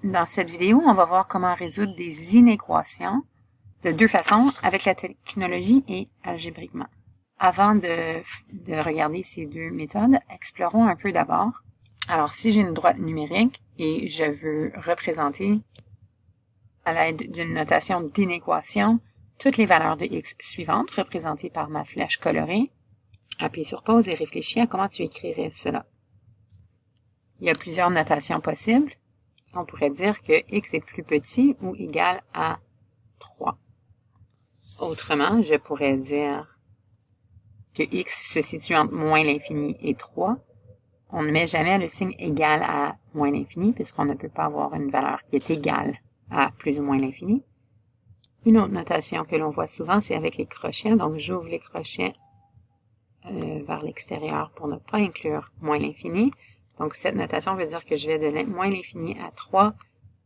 Dans cette vidéo, on va voir comment résoudre des inéquations de deux façons, avec la technologie et algébriquement. Avant de regarder ces deux méthodes, explorons un peu d'abord. Alors, si j'ai une droite numérique et je veux représenter à l'aide d'une notation d'inéquation toutes les valeurs de x suivantes, représentées par ma flèche colorée, appuie sur pause et réfléchis à comment tu écrirais cela. Il y a plusieurs notations possibles. On pourrait dire que x est plus petit ou égal à 3. Autrement, je pourrais dire que x se situe entre moins l'infini et 3. On ne met jamais le signe égal à moins l'infini puisqu'on ne peut pas avoir une valeur qui est égale à plus ou moins l'infini. Une autre notation que l'on voit souvent, c'est avec les crochets. Donc, j'ouvre les crochets vers l'extérieur pour ne pas inclure moins l'infini. Donc, cette notation veut dire que je vais de moins l'infini à 3,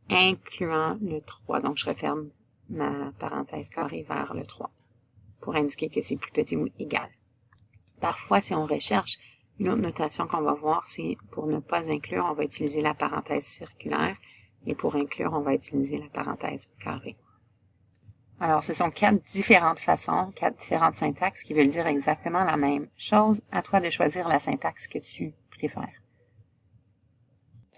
incluant le 3. Donc, je referme ma parenthèse carrée vers le 3 pour indiquer que c'est plus petit ou égal. Parfois, si on recherche, une autre notation qu'on va voir, c'est pour ne pas inclure, on va utiliser la parenthèse circulaire et pour inclure, on va utiliser la parenthèse carrée. Alors, ce sont 4 différentes façons, 4 différentes syntaxes qui veulent dire exactement la même chose. À toi de choisir la syntaxe que tu préfères.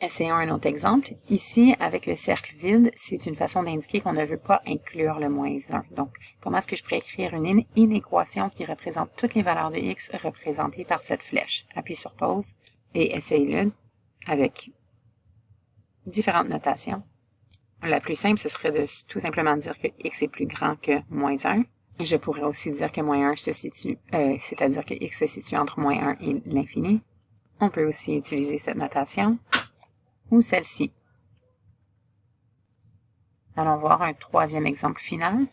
Essayons un autre exemple. Ici, avec le cercle vide, c'est une façon d'indiquer qu'on ne veut pas inclure le moins 1. Donc, comment est-ce que je pourrais écrire une inéquation qui représente toutes les valeurs de x représentées par cette flèche? Appuie sur pause et essaye-le avec différentes notations. La plus simple, ce serait de tout simplement dire que x est plus grand que moins 1. Et je pourrais aussi dire que moins 1 se situe, c'est-à-dire que x se situe entre moins 1 et l'infini. On peut aussi utiliser cette notation ou celle-ci. Allons voir un troisième exemple final.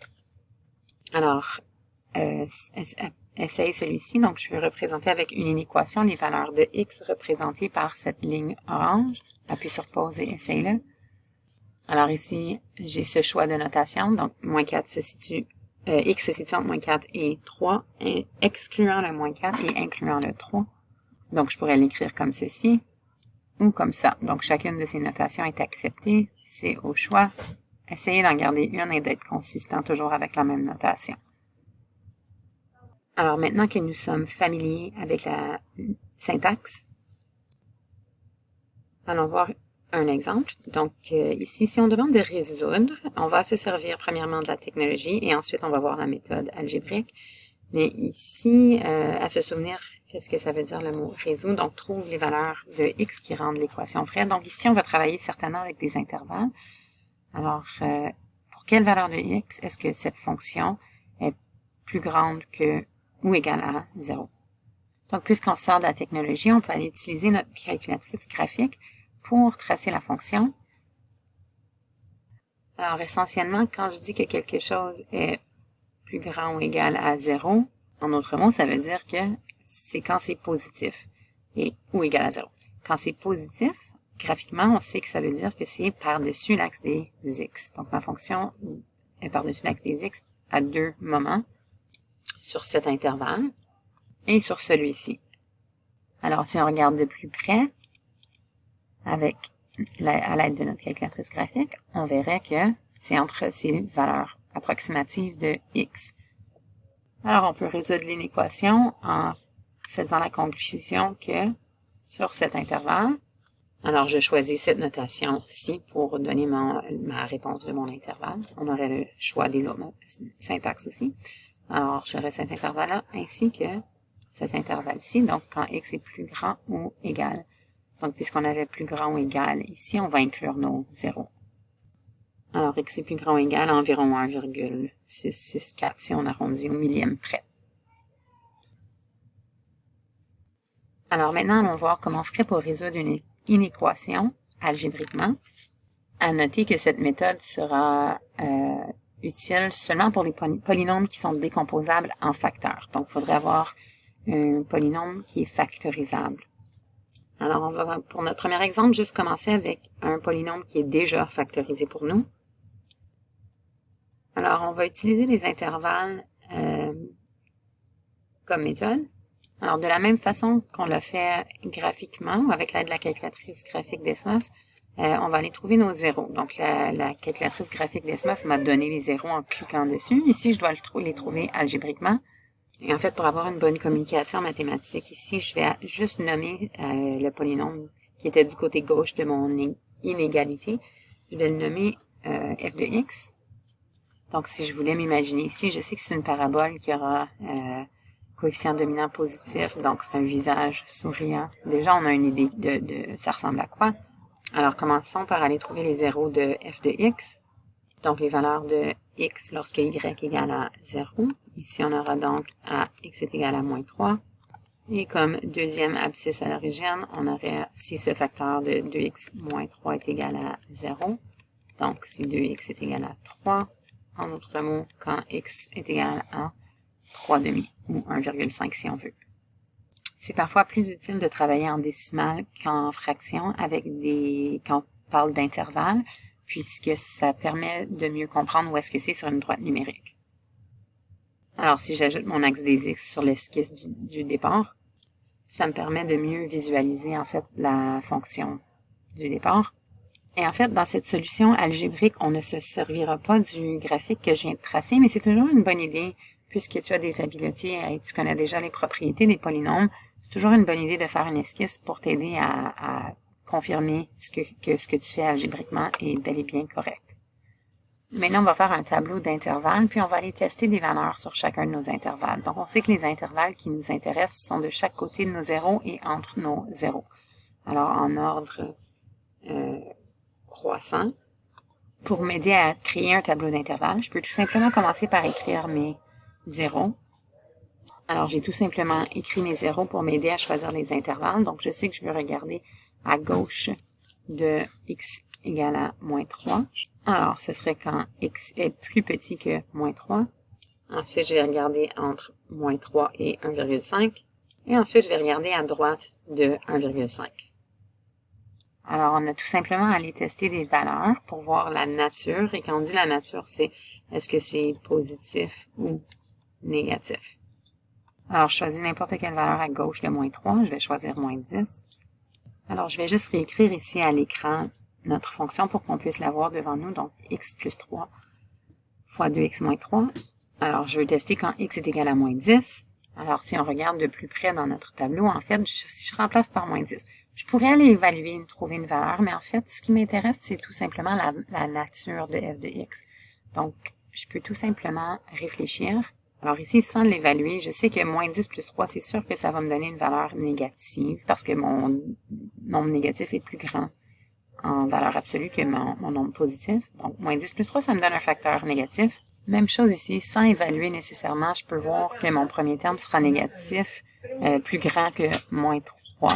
Alors, essaye celui-ci. Donc, je vais représenter avec une inéquation les valeurs de x représentées par cette ligne orange. Appuie sur pause et essaye-le. Alors ici, j'ai ce choix de notation. Donc, moins 4 se situe, x se situe entre moins 4 et 3, excluant le moins 4 et incluant le 3. Donc, je pourrais l'écrire comme ceci ou comme ça. Donc, chacune de ces notations est acceptée. C'est au choix. Essayez d'en garder une et d'être consistant toujours avec la même notation. Alors, maintenant que nous sommes familiers avec la syntaxe, allons voir un exemple. Donc, ici, si on demande de résoudre, on va se servir premièrement de la technologie et ensuite, on va voir la méthode algébrique. Mais ici, à se souvenir, qu'est-ce que ça veut dire le mot résoudre? Donc, trouve les valeurs de x qui rendent l'équation vraie. Donc, ici, on va travailler certainement avec des intervalles. Alors, pour quelle valeur de x est-ce que cette fonction est plus grande que ou égale à 0? Donc, puisqu'on sort de la technologie, on peut aller utiliser notre calculatrice graphique pour tracer la fonction. Alors, essentiellement, quand je dis que quelque chose est plus grand ou égal à 0, en d'autres mots, ça veut dire que c'est quand c'est positif ou égal à 0. Quand c'est positif, graphiquement, on sait que ça veut dire que c'est par-dessus l'axe des x. Donc, ma fonction est par-dessus l'axe des x à deux moments sur cet intervalle et sur celui-ci. Alors, si on regarde de plus près, à l'aide de notre calculatrice graphique, on verrait que c'est entre ces valeurs approximatives de x. Alors, on peut résoudre l'inéquation en faisant la conclusion que sur cet intervalle, alors je choisis cette notation-ci pour donner ma réponse de mon intervalle. On aurait le choix des autres syntaxes aussi. Alors, j'aurais cet intervalle-là ainsi que cet intervalle-ci, donc quand x est plus grand ou égal. Donc, puisqu'on avait plus grand ou égal ici, on va inclure nos zéros. Alors, x est plus grand ou égal à environ 1,664 si on arrondit au millième près. Alors, maintenant, allons voir comment on ferait pour résoudre une inéquation algébriquement. À noter que cette méthode sera utile seulement pour les polynômes qui sont décomposables en facteurs. Donc, il faudrait avoir un polynôme qui est factorisable. Alors, on va, pour notre premier exemple, juste commencer avec un polynôme qui est déjà factorisé pour nous. Alors, on va utiliser les intervalles comme méthode. Alors, de la même façon qu'on l'a fait graphiquement ou avec l'aide de la calculatrice graphique d'Esmos, on va aller trouver nos zéros. Donc, la calculatrice graphique d'Esmos m'a donné les zéros en cliquant dessus. Ici, je dois les trouver algébriquement. Et en fait, pour avoir une bonne communication mathématique, ici, je vais juste nommer le polynôme qui était du côté gauche de mon inégalité. Je vais le nommer f de x. Donc, si je voulais m'imaginer ici, je sais que c'est une parabole qui aura coefficient dominant positif, donc c'est un visage souriant. Déjà, on a une idée de ça ressemble à quoi. Alors, commençons par aller trouver les zéros de f de x. Donc, les valeurs de x lorsque y égale à 0. Ici, on aura donc à x est égal à moins 3. Et comme deuxième abscisse à l'origine, on aurait, si ce facteur de 2x moins 3 est égal à 0, donc si 2x est égal à 3, en d'autres mots, quand x est égal à 3 demi, ou 1,5 si on veut. C'est parfois plus utile de travailler en décimale qu'en fraction quand on parle d'intervalle, puisque ça permet de mieux comprendre où est-ce que c'est sur une droite numérique. Alors, si j'ajoute mon axe des x sur l'esquisse du départ, ça me permet de mieux visualiser, en fait, la fonction du départ. Et en fait, dans cette solution algébrique, on ne se servira pas du graphique que je viens de tracer, mais c'est toujours une bonne idée, puisque tu as des habiletés et tu connais déjà les propriétés des polynômes, c'est toujours une bonne idée de faire une esquisse pour t'aider à confirmer que ce que tu fais algébriquement est bel et bien correct. Maintenant, on va faire un tableau d'intervalles, puis on va aller tester des valeurs sur chacun de nos intervalles. Donc, on sait que les intervalles qui nous intéressent sont de chaque côté de nos zéros et entre nos zéros. Alors, en ordre croissant. Pour m'aider à créer un tableau d'intervalles, je peux tout simplement commencer par écrire mes zéros. Alors, j'ai tout simplement écrit mes zéros pour m'aider à choisir les intervalles. Donc, je sais que je veux regarder à gauche de x égale à moins 3. Alors, ce serait quand x est plus petit que moins 3. Ensuite, je vais regarder entre moins 3 et 1,5. Et ensuite, je vais regarder à droite de 1,5. Alors, on a tout simplement à aller tester des valeurs pour voir la nature. Et quand on dit la nature, c'est est-ce que c'est positif ou négatif. Alors, je choisis n'importe quelle valeur à gauche de moins 3. Je vais choisir moins 10. Alors, je vais juste réécrire ici à l'écran notre fonction pour qu'on puisse la voir devant nous. Donc, x plus 3 fois 2x moins 3. Alors, je veux tester quand x est égal à moins 10. Alors, si on regarde de plus près dans notre tableau, en fait, si je remplace par moins 10, je pourrais aller évaluer, trouver une valeur, mais en fait, ce qui m'intéresse, c'est tout simplement la nature de f de x. Donc, je peux tout simplement réfléchir. Alors ici, sans l'évaluer, je sais que moins 10 plus 3, c'est sûr que ça va me donner une valeur négative parce que mon nombre négatif est plus grand en valeur absolue que mon nombre positif. Donc, moins 10 plus 3, ça me donne un facteur négatif. Même chose ici, sans évaluer nécessairement, je peux voir que mon premier terme sera négatif, plus grand que moins 3.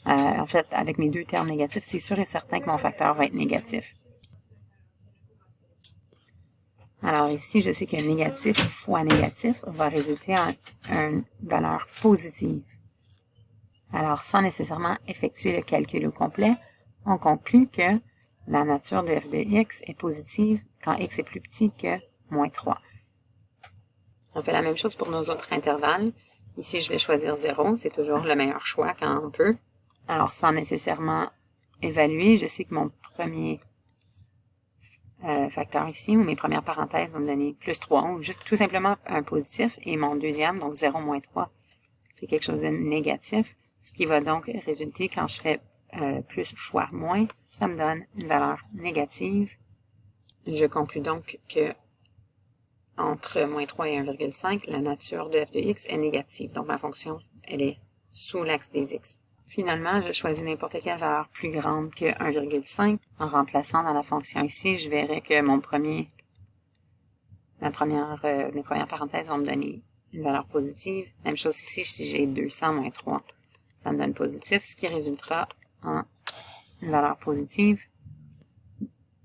En fait, avec mes deux termes négatifs, c'est sûr et certain que mon facteur va être négatif. Alors ici, je sais que négatif fois négatif va résulter en une valeur positive. Alors, sans nécessairement effectuer le calcul au complet, on conclut que la nature de f de x est positive quand x est plus petit que moins 3. On fait la même chose pour nos autres intervalles. Ici, je vais choisir 0. C'est toujours le meilleur choix quand on peut. Alors, sans nécessairement évaluer, je sais que mon premier facteur ici, ou mes premières parenthèses vont me donner plus 3, ou juste tout simplement un positif, et mon deuxième, donc 0 moins 3, c'est quelque chose de négatif, ce qui va donc résulter quand je fais plus fois moins, ça me donne une valeur négative. Je conclus donc que entre moins 3 et 1,5, la nature de f de x est négative, donc ma fonction, elle est sous l'axe des x. Finalement, je choisis n'importe quelle valeur plus grande que 1,5. En remplaçant dans la fonction ici, je verrai que mes premières parenthèses vont me donner une valeur positive. Même chose ici, si j'ai 200 moins 3, ça me donne positif, ce qui résultera en une valeur positive.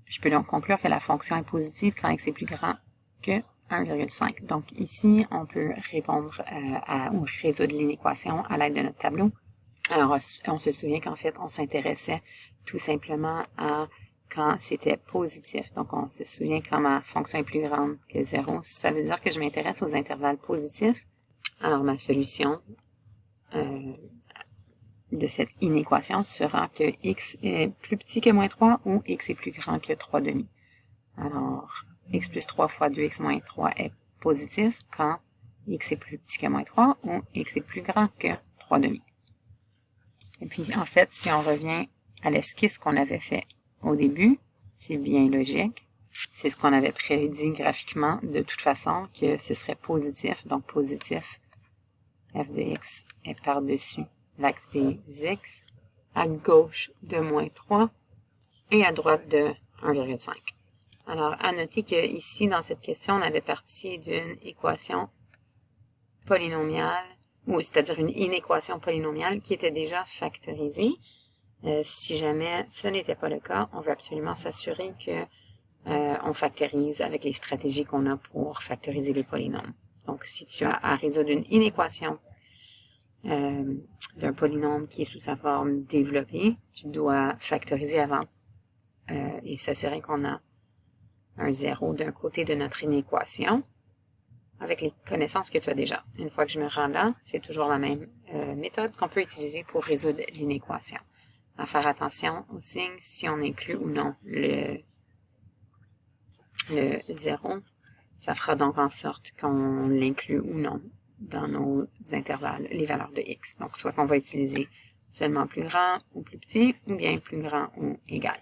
Je peux donc conclure que la fonction est positive quand x est plus grand que 1,5. Donc ici, on peut répondre ou résoudre l'inéquation à l'aide de notre tableau. Alors, on se souvient qu'en fait, on s'intéressait tout simplement à quand c'était positif. Donc, on se souvient quand ma fonction est plus grande que 0. Ça veut dire que je m'intéresse aux intervalles positifs. Alors, ma solution de cette inéquation sera que x est plus petit que moins 3 ou x est plus grand que 3 demi. Alors, x plus 3 fois 2x moins 3 est positif quand x est plus petit que moins 3 ou x est plus grand que 3 demi. Et puis, en fait, si on revient à l'esquisse qu'on avait fait au début, c'est bien logique. C'est ce qu'on avait prédit graphiquement de toute façon, que ce serait positif. Donc, positif, f de x est par-dessus l'axe des x, à gauche de moins 3 et à droite de 1,5. Alors, à noter que ici, dans cette question, on avait parti d'une équation polynomiale, ou c'est-à-dire une inéquation polynomiale qui était déjà factorisée. Si jamais ce n'était pas le cas, on veut absolument s'assurer que on factorise avec les stratégies qu'on a pour factoriser les polynômes. Donc, si tu as à résoudre une inéquation d'un polynôme qui est sous sa forme développée, tu dois factoriser avant et s'assurer qu'on a un 0 d'un côté de notre inéquation avec les connaissances que tu as déjà. Une fois que je me rends là, c'est toujours la même méthode qu'on peut utiliser pour résoudre l'inéquation. À faire attention au signe si on inclut ou non le 0. Ça fera donc en sorte qu'on l'inclut ou non dans nos intervalles, les valeurs de x. Donc, soit qu'on va utiliser seulement plus grand ou plus petit, ou bien plus grand ou égal.